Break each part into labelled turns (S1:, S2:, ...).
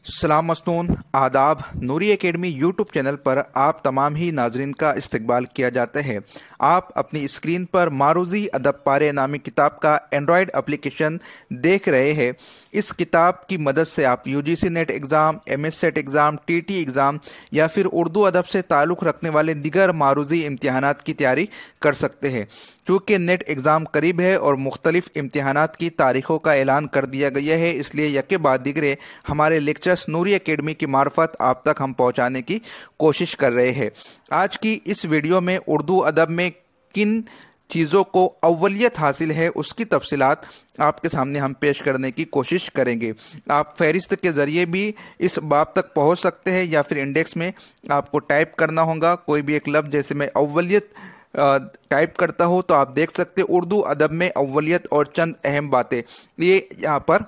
S1: सलाम मस्तून आदाब। नूरी academy YouTube channel पर आप तमाम ही नाजरीन का इस्तकबाल किया जाता है। आप अपनी स्क्रीन पर मारूज़ी अदब पारे नामी किताब का एंड्रॉयड एप्लीकेशन देख रहे हैं। इस किताब की मदद से आप UGC net exam, MS set exam, TT exam या फिर उर्दू अदब से ताल्लुक़ रखने वाले दिगर मारूज़ी इम्तिहानात की तैयारी कर सकते हैं। चूँकि नेट एग्ज़ाम करीब है और मुख्तलिफ़ इम्तिहानात की तारीख़ों का ऐलान कर दिया गया है, इसलिए यके बाद दिगरे हमारे लेक्चर्स नूरी एकेडमी की मार्फत आप तक हम पहुंचाने की कोशिश कर रहे हैं। आज की इस वीडियो में उर्दू अदब में किन चीज़ों को अव्वलियत हासिल है उसकी तफसीलात आपके सामने हम पेश करने की कोशिश करेंगे। आप फहरिस्त के ज़रिए भी इस बाब तक पहुंच सकते हैं या फिर इंडेक्स में आपको टाइप करना होगा कोई भी एक लफ्ज़, जैसे मैं अव्वलियत टाइप करता हूँ तो आप देख सकते हैं उर्दू अदब में अव्वलियत और चंद अहम बातें, ये यहाँ पर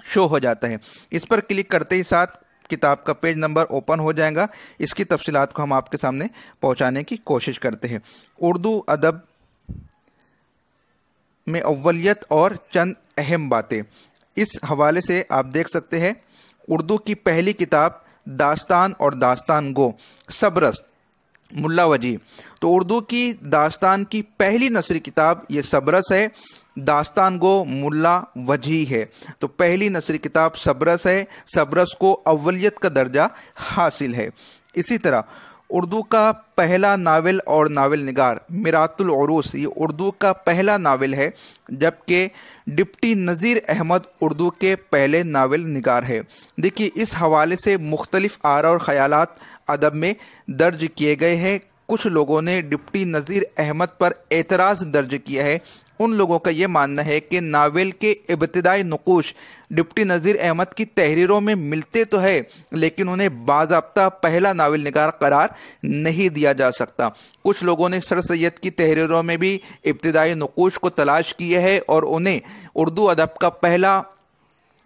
S1: शो हो जाता है। इस पर क्लिक करते ही साथ किताब का पेज नंबर ओपन हो जाएगा। इसकी तफसीलात को हम आपके सामने पहुँचाने की कोशिश करते हैं। उर्दू अदब में अव्वलियत और चंद अहम बातें, इस हवाले से आप देख सकते हैं उर्दू की पहली किताब दास्तान और दास्तान गो सबरस मुल्ला वजी। तो उर्दू की दास्तान की पहली नसरी किताब ये सबरस है, दास्तान गो मुल्ला वजी है। तो पहली नसरी किताब सबरस है, सबरस को अव्वलियत का दर्जा हासिल है। इसी तरह उर्दू का पहला नावल और नावल निगार मिरातुल उरूस, ये उर्दू का पहला नावल है, जबकि डिप्टी नज़ीर अहमद उर्दू के पहले नावल निगार है। देखिए, इस हवाले से मुख्तलिफ आरा और ख़यालात अदब में दर्ज किए गए हैं। कुछ लोगों ने डिप्टी नज़ीर अहमद पर एतराज़ दर्ज किया है। उन लोगों का ये मानना है कि नावल के इब्तिदाई नुकूश डिप्टी नज़ीर अहमद की तहरीरों में मिलते तो है, लेकिन उन्हें बाज़ाब्ता पहला नावल निगार करार नहीं दिया जा सकता। कुछ लोगों ने सर सैयद की तहरीरों में भी इब्तिदाई नुकूश को तलाश किया है और उन्हें उर्दू अदब का पहला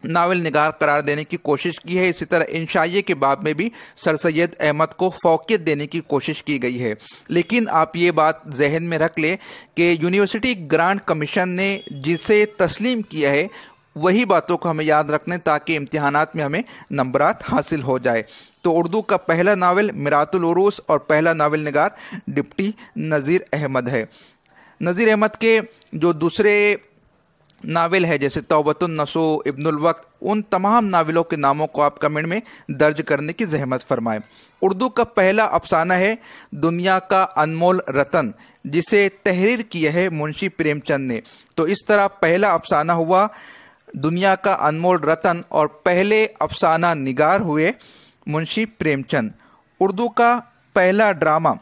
S1: नावल निगार करार देने की कोशिश की है। इसी तरह इंशाइये के बाब में भी सर सैयद अहमद को फौकियत देने की कोशिश की गई है। लेकिन आप ये बात जहन में रख लें कि यूनिवर्सिटी ग्रांट कमीशन ने जिसे तस्लीम किया है वही बातों को हमें याद रखने, ताकि इम्तिहानात में हमें नंबरात हासिल हो जाए। तो उर्दू का पहला नावल मिरातुल उरूस और पहला नावल निगार डिप्टी नज़ीर अहमद है। नज़ीर अहमद के जो दूसरे नावल है जैसे तौबतुन नसो, इब्नुल वक्त, उन तमाम नावलों के नामों को आप कमेंट में दर्ज करने की जहमत फरमाएं। उर्दू का पहला अफसाना है दुनिया का अनमोल रतन, जिसे तहरीर किया है मुंशी प्रेमचंद ने। तो इस तरह पहला अफसाना हुआ दुनिया का अनमोल रतन और पहले अफसाना निगार हुए मुंशी प्रेमचंद। उर्दू का पहला ड्रामा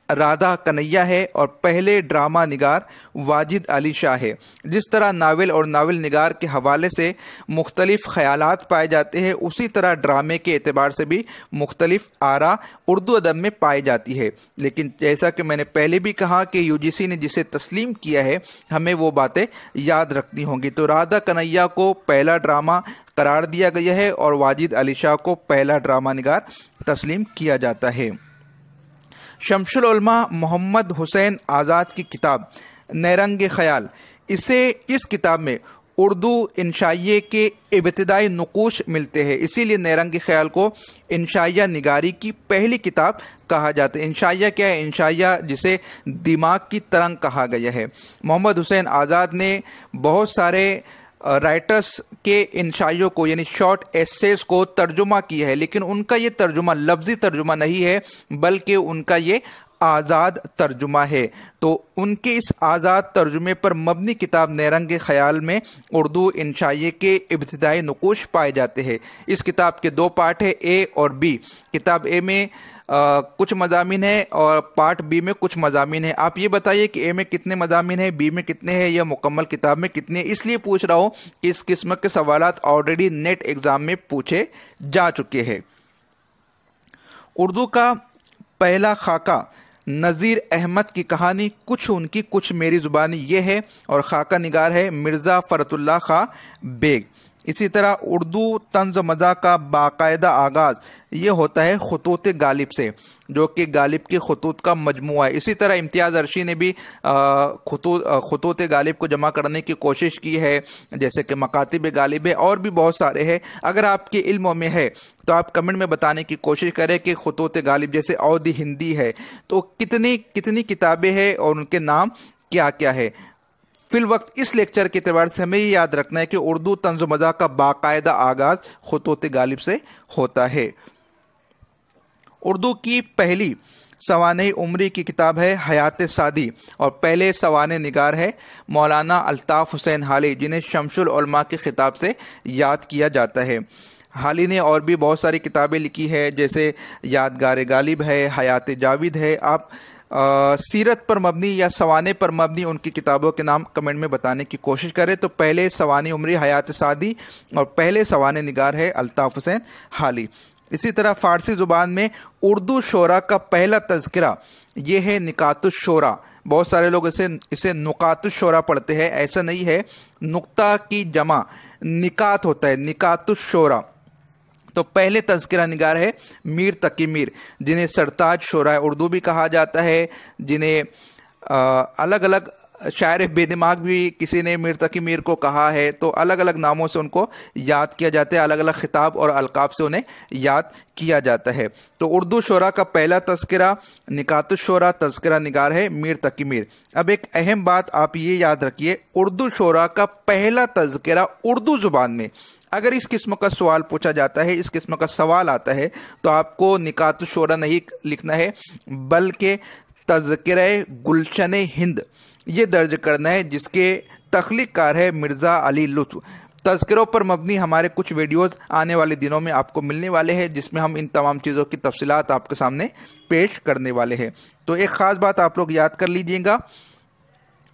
S1: राधा कन्हैया है और पहले ड्रामा निगार वाजिद अली शाह है। जिस तरह नावल और नावल निगार के हवाले से मुख्तलिफ ख़यालात पाए जाते हैं, उसी तरह ड्रामे के एतबार से भी मुख्तलिफ आरा उर्दू अदब में पाई जाती है। लेकिन जैसा कि मैंने पहले भी कहा कि यूजीसी ने जिसे तस्लीम किया है हमें वो बातें याद रखनी होंगी। तो राधा कन्हैया को पहला ड्रामा करार दिया गया है और वाजिद अली शाह को पहला ड्रामा निगार तस्लीम किया जाता है। शमशुल उलमा मोहम्मद हुसैन आज़ाद की किताब नैरंग ख़याल, इस किताब में उर्दू इंशाइये के इब्तिदाई नुकूश मिलते हैं, इसीलिए नैरंग ख़याल को इंशाइया निगारी की पहली किताब कहा जाता है। इंशाइया क्या है? इंशाइया जिसे दिमाग की तरंग कहा गया है। मोहम्मद हुसैन आज़ाद ने बहुत सारे राइटर्स के इंशाइयों को यानी शॉर्ट एसेस को तर्जुमा किया है, लेकिन उनका ये तर्जुमा लफ्ज़ी तर्जुमा नहीं है, बल्कि उनका ये आज़ाद तर्जुमा है। तो उनके इस आज़ाद तर्जुमे पर मबनी किताब नैरंग ख़याल में उर्दू इंशाइये के इब्तिदाई नुकूश पाए जाते हैं। इस किताब के दो पार्ट है, ए और बी। किताब ए में कुछ मज़ामीन है और पार्ट बी में कुछ मज़ामीन है। आप ये बताइए कि ए में कितने मज़ामीन है, बी में कितने हैं, या मुकम्मल किताब में कितने? इसलिए पूछ रहा हूँ कि इस किस्म के सवालात ऑलरेडी नेट एग्ज़ाम में पूछे जा चुके हैं। उर्दू का पहला खाका नज़ीर अहमद की कहानी कुछ उनकी कुछ मेरी ज़ुबानी ये है और खाका निगार है मिर्ज़ा फ़रतुल्लाह खां बेग। इसी तरह उर्दू तंज मज़ा का बाकायदा आगाज़ ये होता है खुतूत गालिब से, जो कि गालिब के खुतूत का मजमुआ है। इसी तरह इम्तियाज़ अर्शी ने भी खुतूत गालिब को जमा करने की कोशिश की है, जैसे कि मकातिब गालिब है, और भी बहुत सारे हैं। अगर आपके इल्म में है तो आप कमेंट में बताने की कोशिश करें कि खुतूत गालिब जैसे औदी हिंदी है तो कितनी कितनी किताबें हैं और उनके नाम क्या क्या है। फिल वक्त इस लेक्चर के एतबार से हमें ये याद रखना है कि उर्दू तंज़ मज़ा का बाकायदा आगाज़ खुतूत गालिब से होता है। उर्दू की पहली सवाने उमरी की किताब है हयात सादी, और पहले सवाने निगार है मौलाना अल्ताफ़ हुसैन हाली, जिन्हें शमसुल उलमा के ख़िताब से याद किया जाता है। हाली ने और भी बहुत सारी किताबें लिखी है, जैसे यादगार गालिब है, हयात जाविद है। आप सीरत पर मबनी या सवाने पर मबनी उनकी किताबों के नाम कमेंट में बताने की कोशिश करें। तो पहले सवाने उमरी हयात सादी और पहले सवाने निगार है अल्ताफ़ हुसैन हाली। इसी तरह फ़ारसी ज़ुबान में उर्दू शोरा का पहला तज़किरा ये है निकातुश शोरा। बहुत सारे लोग इसे नुकातुश शोरा पढ़ते हैं, ऐसा नहीं है। नुक्ता की जमा निकात होता है, निकातुश शोरा। तो पहले तज़किरा निगार है मीर तकी मीर, जिन्हें सरताज शोरा उर्दू भी कहा जाता है, जिन्हें अलग अलग शायर बेदिमाग भी किसी ने मीर तकी मीर को कहा है। तो अलग अलग नामों से उनको याद किया जाता है, अलग अलग खिताब और अलकाब से उन्हें याद किया जाता है। तो उर्दू शोरा का पहला तज़किरा निकातुश शोरा, तज़किरा निगार है मीर तकी मीर। अब एक अहम बात आप ये याद रखिए, उर्दू शोरा का पहला तज़किरा उर्दू ज़ुबान में अगर इस किस्म का सवाल पूछा जाता है, इस किस्म का सवाल आता है, तो आपको निकातुश शोरा नहीं लिखना है, बल्कि तज़किरा गुलशन हिंद ये दर्ज करना है, जिसके तख्लीक़कार है मिर्ज़ा अली लुत्फ़। तज़किरों पर मबनी हमारे कुछ वीडियोज़ आने वाले दिनों में आपको मिलने वाले हैं, जिसमें हम इन तमाम चीज़ों की तफसीलात आपके सामने पेश करने वाले हैं। तो एक ख़ास बात आप लोग याद कर लीजिएगा,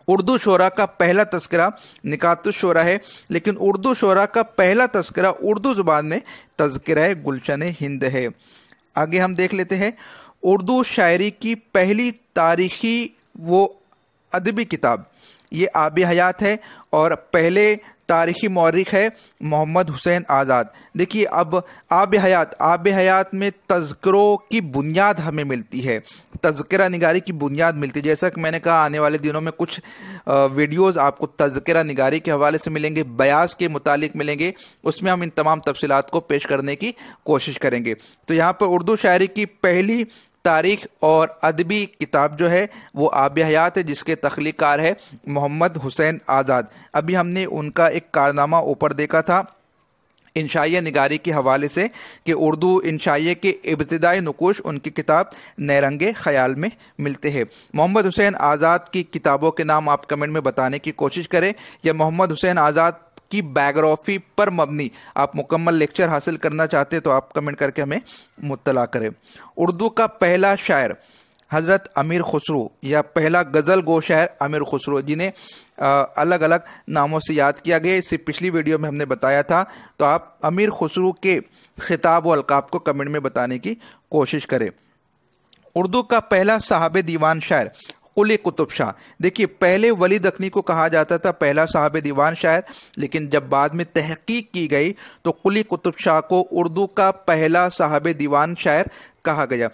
S1: उर्दू शोरा का पहला तज़किरा निकातुश शोरा है, लेकिन उर्दू शोरा का पहला तज़किरा उर्दू ज़ुबान में तज़किरा गुलशन हिंद है। आगे हम देख लेते हैं, उर्दू शायरी की पहली तारीख़ी वो अदबी किताब ये आब हयात है, और पहले तारीख़ी मौरिख़ है मोहम्मद हुसैन आज़ाद। देखिए, अब आब हयात में तज़किरों की बुनियाद हमें मिलती है, तज़किरा निगारी की बुनियाद मिलती है। जैसा कि मैंने कहा, आने वाले दिनों में कुछ वीडियोज़ आपको तज़किरा निगारी के हवाले से मिलेंगे, बयास के मुतालिक मिलेंगे, उसमें हम इन तमाम तफसीलात को पेश करने की कोशिश करेंगे। तो यहाँ पर उर्दू शायरी की पहली तारीख़ और अदबी किताब जो है वो आब हयात है, जिसके तख्लीक़कार है मोहम्मद हुसैन आज़ाद। अभी हमने उनका एक कारनामा ऊपर देखा था इंशाइया निगारी के हवाले से कि उर्दू इंशाइया के इब्तिदाई नुकूश उनकी किताब नैरंगे ख़याल में मिलते हैं। मोहम्मद हुसैन आज़ाद की किताबों के नाम आप कमेंट में बताने की कोशिश करें, या मोहम्मद हुसैन आज़ाद की बायोग्राफी पर मबनी आप मुकम्मल लेक्चर हासिल करना चाहते हैं तो आप कमेंट करके हमें मुत्तला करें। उर्दू का पहला शायर हज़रत अमीर खुसरो या पहला गज़ल गो शायर अमीर खुसरो, जिन्हें अलग अलग नामों से याद किया गया, इससे पिछली वीडियो में हमने बताया था। तो आप अमीर खुसरो के खिताब व अलकाब को कमेंट में बताने की कोशिश करें। उर्दू का पहला साहब दीवान शायर कुली कुतुब शाह। देखिए, पहले वली दखनी को कहा जाता था पहला साहब दीवान शायर, लेकिन जब बाद में तहकीक की गई तो कुली कुतुब शाह को उर्दू का पहला साहब दीवान शायर कहा गया।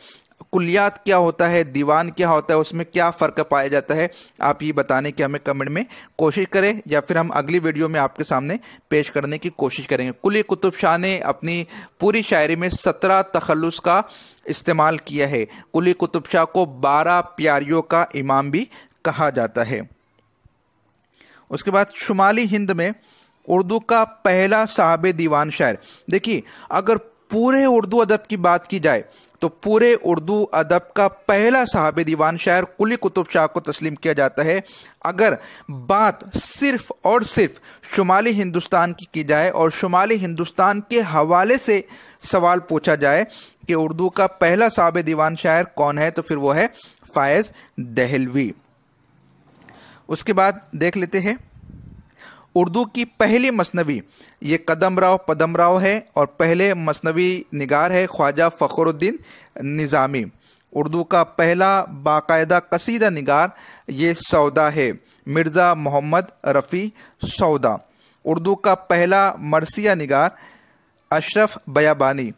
S1: कुलियात क्या होता है, दीवान क्या होता है, उसमें क्या फ़र्क पाया जाता है, आप ये बताने की हमें कमेंट में कोशिश करें, या फिर हम अगली वीडियो में आपके सामने पेश करने की कोशिश करेंगे। कुली कुतुब शाह ने अपनी पूरी शायरी में 17 तखल्लुस का इस्तेमाल किया है। कुली कुतुब शाह को 12 प्यारियों का इमाम भी कहा जाता है। उसके बाद शुमाली हिंद में उर्दू का पहला साहब दीवान शायर। देखिए, अगर पूरे उर्दू अदब की बात की जाए तो पूरे उर्दू अदब का पहला साहब दीवान शायर कुली कुतुब शाह को तस्लीम किया जाता है। अगर बात सिर्फ और सिर्फ शुमाली हिंदुस्तान की जाए और शुमाली हिंदुस्तान के हवाले से सवाल पूछा जाए कि उर्दू का पहला साहब दीवान शायर कौन है, तो फिर वो है फ़ायज़ दहलवी। उसके बाद देख लेते हैं, उर्दू की पहली मसनवी ये कदमराव पदमराव है, और पहले मसनवी निगार है ख्वाजा फ़खरुद्दीन निज़ामी। उर्दू का पहला बाकायदा कसीदा निगार ये सौदा है मिर्ज़ा मोहम्मद रफ़ी सौदा। उर्दू का पहला मरसिया निगार अशरफ बयाबानी।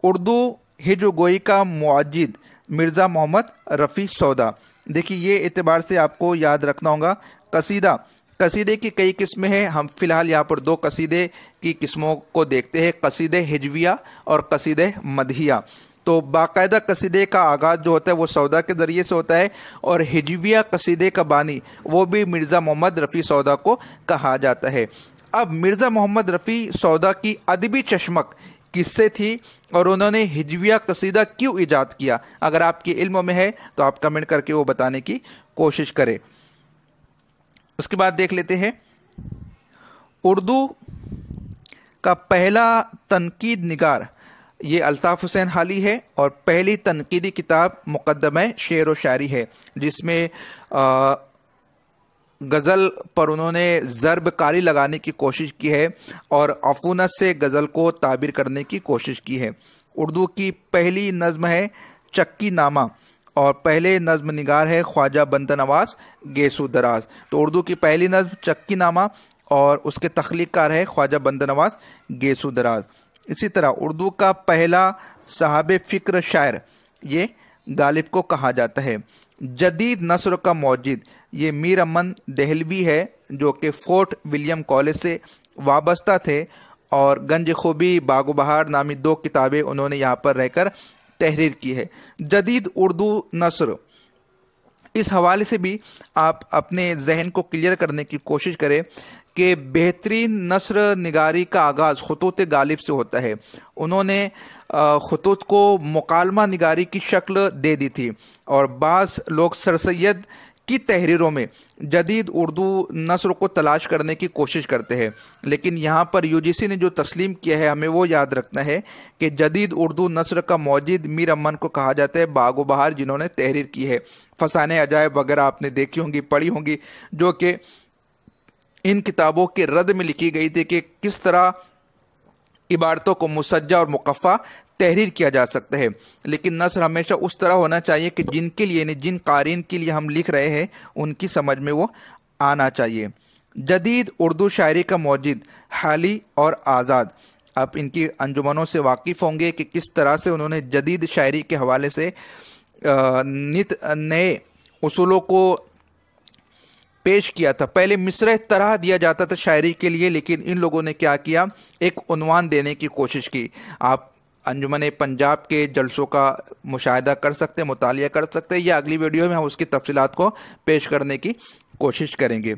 S1: उर्दू हिज्र गोई का मुअज्जिद मिर्ज़ा मोहम्मद रफ़ी सौदा। देखिए ये एतबार से आपको याद रखना होगा। कसीदा, कसीदे की कई किस्में हैं, हम फिलहाल यहाँ पर 2 कसीदे की किस्मों को देखते हैं, कसीदे हिजविया और कसीदे मदहिया। तो बाकायदा कसीदे का आगाज़ जो होता है वो सौदा के ज़रिए से होता है और हिजविया कसीदे का बानी वो भी मिर्ज़ा मोहम्मद रफ़ी सौदा को कहा जाता है। अब मिर्ज़ा मोहम्मद रफ़ी सौदा की अदबी चश्मक किससे थी और उन्होंने हिजविया कसीदा क्यों ईजाद किया? अगर आपके इल्म में है तो आप कमेंट करके वो बताने की कोशिश करें। उसके बाद देख लेते हैं उर्दू का पहला तनकीद निगार, ये अल्ताफ़ हुसैन हाली है और पहली तनकीदी किताब मुक़द्दमे शेर व शायरी है, जिसमें गज़ल पर उन्होंने ज़र्बकारी लगाने की कोशिश की है और अफूनत से गज़ल को ताबीर करने की कोशिश की है। उर्दू की पहली नज़्म है चक्की नामा और पहले नज़्म निगार है ख्वाजा बंदा नवाज़ गेसू दराज। तो उर्दू की पहली नज़्म चक्की नामा और उसके तख्लीक़कार है ख्वाजा बंदा नवाज़ गेसू दराज। इसी तरह उर्दू का पहला साहब फ़िक्र शायर ये गालिब को कहा जाता है। जदीद नस्र का मौजिद ये मीर अमन दहलवी है, जो कि फोर्ट विलियम कॉलेज से वाबस्ता थे और गंज खूबी बागो बहार नामी 2 किताबें उन्होंने यहाँ पर रहकर तहरीर की है। जदीद उर्दू नस्र, इस हवाले से भी आप अपने जहन को क्लियर करने की कोशिश करें कि बेहतरीन नस्र निगारी का आगाज़ ख़ुतूत गालिब से होता है। उन्होंने ख़ुतूत को मुकालमा निगारी की शक्ल दे दी थी और बाज़ लोग सर सैयद की तहरीरों में जदीद उर्दू नस्र को तलाश करने की कोशिश करते हैं, लेकिन यहाँ पर यूजीसी ने जो तस्लीम किया है हमें वो याद रखना है कि जदीद उर्दू नस्र का मौजिद मीर अमन को कहा जाता है बागो बहार, जिन्होंने तहरीर की है। फसाने अजायब वगैरह आपने देखी होंगी, पढ़ी होंगी, जो कि इन किताबों के रद्द में लिखी गई थी कि किस तरह इबारतों को मुसज्जा और मुकफ़ा तहरीर किया जा सकता है। लेकिन नस्र हमेशा उस तरह होना चाहिए कि जिनके लिए यानी जिन कारीन के लिए हम लिख रहे हैं उनकी समझ में वो आना चाहिए। जदीद उर्दू शायरी का मौजिद हाली और आज़ाद, आप इनकी अंजुमनों से वाकिफ़ होंगे कि किस तरह से उन्होंने जदीद शायरी के हवाले से नित नए उसूलों को पेश किया था। पहले मिसरे तरह दिया जाता था शायरी के लिए, लेकिन इन लोगों ने क्या किया, एक उन्वान देने की कोशिश की। आप अंजुमन पंजाब के जलसों का मुशाहिदा कर सकते हैं, मुतालिया कर सकते हैं, या अगली वीडियो में हम उसकी तफसीलात को पेश करने की कोशिश करेंगे।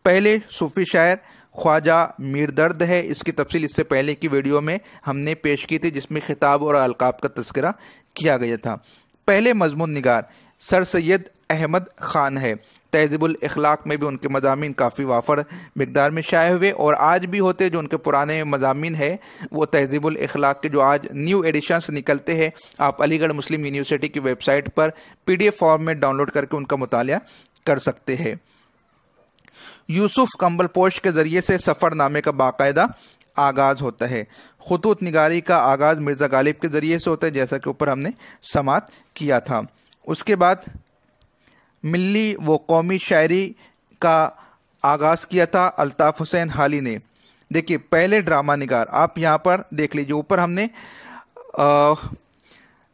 S1: पहले सूफ़ी शायर ख्वाजा मीर दर्द है, इसकी तफसील इससे पहले की वीडियो में हमने पेश की थी, जिसमें खिताब और अलकाब का तज़किरा किया गया था। पहले मज़मून निगार सर सैयद अहमद ख़ान है। तहज़ीबुल इख़लाक़ में भी उनके मज़ामीन काफ़ी वाफर मिक़दार में शाये हुए और आज भी होते, जो उनके पुराने मज़ामीन है वो तहज़ीबुल इख़लाक़ के जो आज न्यू एडिशंस निकलते हैं, आप अलीगढ़ मुस्लिम यूनिवर्सिटी की वेबसाइट पर PDF फॉर्म में डाउनलोड करके उनका मुतालिया कर सकते हैं। यूसुफ़ कंबल पोश के ज़रिए से सफ़रनामे का बाकायदा आगाज़ होता है। ख़ुतूत निगारी का आगाज़ मिर्ज़ा गालिब के ज़रिए से होता है, जैसा कि ऊपर हमने समात किया था। उसके बाद मिल्ली व कौमी शायरी का आगाज़ किया था अल्ताफ़ हुसैन हाली ने। देखिए पहले ड्रामा निगार, आप यहाँ पर देख लीजिए, ऊपर हमने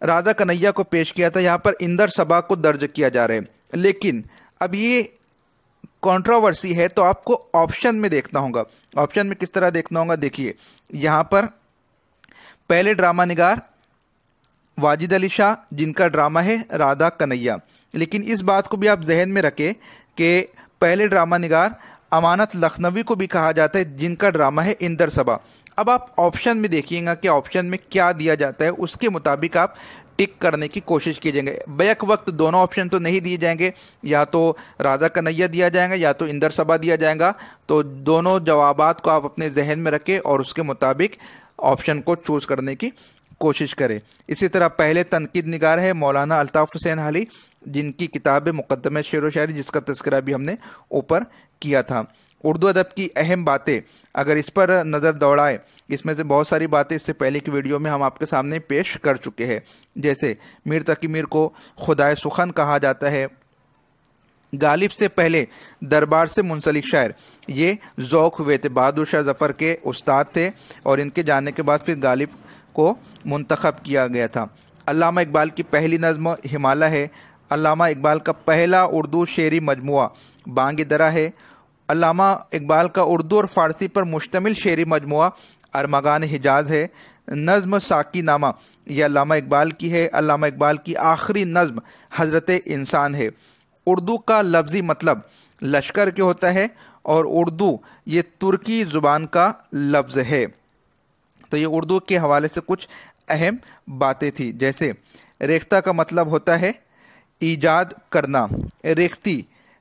S1: राधा कन्हैया को पेश किया था, यहाँ पर इंदर सबा को दर्ज किया जा रहा है। लेकिन अब ये कंट्रोवर्सी है, तो आपको ऑप्शन में देखना होगा। ऑप्शन में किस तरह देखना होगा, देखिए यहाँ पर पहले ड्रामा निगार वाजिद अली शाह, जिनका ड्रामा है राधा कन्हैया। लेकिन इस बात को भी आप जहन में रखें कि पहले ड्रामा निगार अमानत लखनवी को भी कहा जाता है, जिनका ड्रामा है इंदर सबा। अब आप ऑप्शन में देखिएगा कि ऑप्शन में क्या दिया जाता है, उसके मुताबिक आप टिक करने की कोशिश कीजिएगा। बैक वक्त दोनों ऑप्शन तो नहीं दिए जाएंगे, या तो राधा कन्हैया दिया जाएगा या तो इंदर सबा दिया जाएगा। तो दोनों जवाबात को आप अपने जहन में रखें और उसके मुताबिक ऑप्शन को चूज़ करने की कोशिश करें। इसी तरह पहले तनकीद निगार है मौलाना अल्ताफ़ हुसैन हाली, जिनकी किताब है मुक़द्दमे शेर व शायरी, जिसका तज़किरा भी हमने ऊपर किया था। उर्दू अदब की अहम बातें, अगर इस पर नज़र दौड़ाए, इसमें से बहुत सारी बातें इससे पहले की वीडियो में हम आपके सामने पेश कर चुके हैं। जैसे मीर तकी मीर को खुदाए सुखन कहा जाता है, गालिब से पहले दरबार से मुंसलिक शायर ये ज़ौक़ हुए थे, बहादुर शाह ज़फ़र के उस्ताद थे और इनके जाने के बाद फिर गालिब को मुंतखब किया गया था। अल्लामा इकबाल की पहली नज़्म हिमालय है। अल्लामा इकबाल का पहला उर्दू शेरी मजमुआ बांग दरा है। अल्लामा इकबाल का उर्दू और फ़ारसी पर मुश्तमिल शेरी मजमुआ अरमगान हिजाज़ है। नज़्म साकी नामा यह अल्लामा इकबाल की है। अल्लामा इकबाल की आखिरी नज़्म हज़रत इंसान है। उर्दू का लफ्ज़ी मतलब लश्कर के होता है और उर्दू ये तुर्की ज़ुबान का लफ्ज़ है। तो ये उर्दू के हवाले से कुछ अहम बातें थी, जैसे रेख्ता का मतलब होता है ईजाद करना।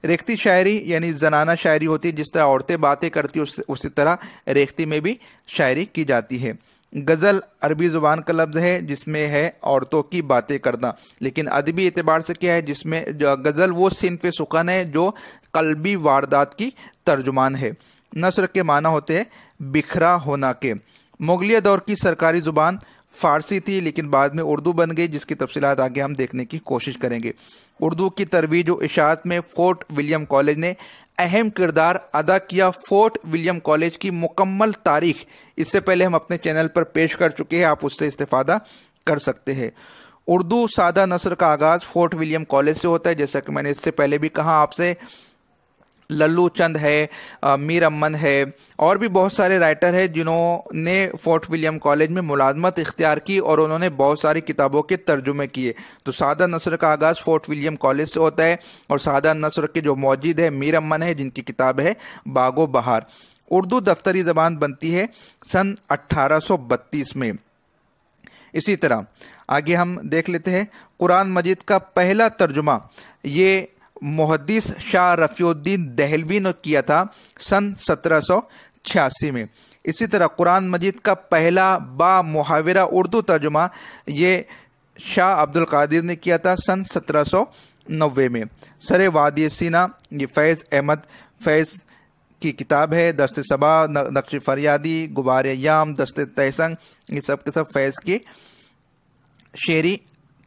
S1: रेख्ती शायरी यानी जनाना शायरी होती है, जिस तरह औरतें बातें करती उसी तरह रेख्ती में भी शायरी की जाती है। गज़ल अरबी ज़ुबान का लफ्ज़ है जिसमें है औरतों की बातें करना, लेकिन अदबी एतबार से क्या है, जिसमें गज़ल वो सिन्फ़ सुखन है जो कल्बी वारदात की तर्जुमान है। नस्र के माना होते हैं बिखरा होना के। मुगलिया दौर की सरकारी ज़ुबान फ़ारसी थी, लेकिन बाद में उर्दू बन गई, जिसकी तफसीलात आगे हम देखने की कोशिश करेंगे। उर्दू की तरवीज व इशाअत में फ़ोर्ट विलियम कॉलेज ने अहम किरदार अदा किया। फ़ोर्ट विलियम कॉलेज की मुकम्मल तारीख इससे पहले हम अपने चैनल पर पेश कर चुके हैं, आप उससे इस्तेफ़ादा कर सकते हैं। उर्दू सादा नस्र का आगाज़ फ़ोर्ट विलियम कॉलेज से होता है, जैसा कि मैंने इससे पहले भी कहा आपसे। लल्लू चंद है, मीर अमन है और भी बहुत सारे राइटर हैं जिन्होंने फ़ोर्ट विलियम कॉलेज में मुलाजमत इख्तियार की और उन्होंने बहुत सारी किताबों के तर्जुमे किए। तो सादा नस्र का आगाज़ फ़ोर्ट विलियम कॉलेज से होता है और सादा नस्र के जो मौजिद है मीर अमन है, जिनकी किताब है बागो बहार। उर्दू दफ्तरी ज़बान बनती है सन 1832 में। इसी तरह आगे हम देख लेते हैं कुरान मजीद का पहला तर्जुमा ये मुहद्दिस शाह रफ़ीउद्दीन दहलवी ने किया था सन 1786 में। इसी तरह कुरान मजीद का पहला बा मुहावरा उर्दू तर्जुमा ये शाह अब्दुल कादिर ने किया था सन 1790 में। सरे वादी सीना ये फैज़ अहमद फैज़ की किताब है। दस्ते सबा, नक्श फरियादी, गुबार अय्याम, दस्ते तहसंग, ये सब के सब फैज़ की शेरी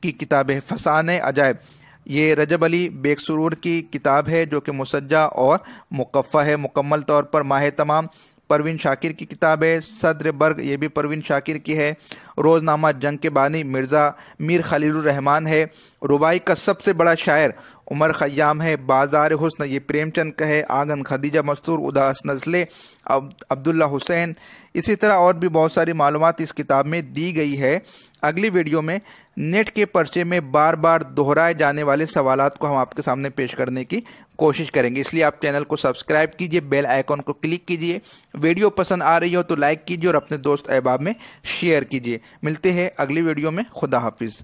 S1: की किताब है। फसाने अजायब ये रजब अली बेगसुरूर की किताब है जो कि मुसज्जा और मुकफ़ा है मुकम्मल तौर पर। माह तमाम परवीन शाकिर की किताब है। सदर बर्ग ये भी परवीन शाकिर की है। रोज़नामा जंग के बानी मीर खलीलुर रहमान है। रुबाई का सबसे बड़ा शायर उमर ख़य्याम है। बाज़ार हुस्न ये प्रेमचंद का है। आंगन खदीजा मस्तूर, उदास नज़ले अब्दुल्ला हुसैन। इसी तरह और भी बहुत सारी मालूमात इस किताब में दी गई है। अगली वीडियो में नेट के पर्चे में बार बार दोहराए जाने वाले सवालात को हम आपके सामने पेश करने की कोशिश करेंगे, इसलिए आप चैनल को सब्सक्राइब कीजिए, बेल आइकॉन को क्लिक कीजिए। वीडियो पसंद आ रही हो तो लाइक कीजिए और अपने दोस्त अहबाब में शेयर कीजिए। मिलते हैं अगली वीडियो में। खुदा हाफिज़।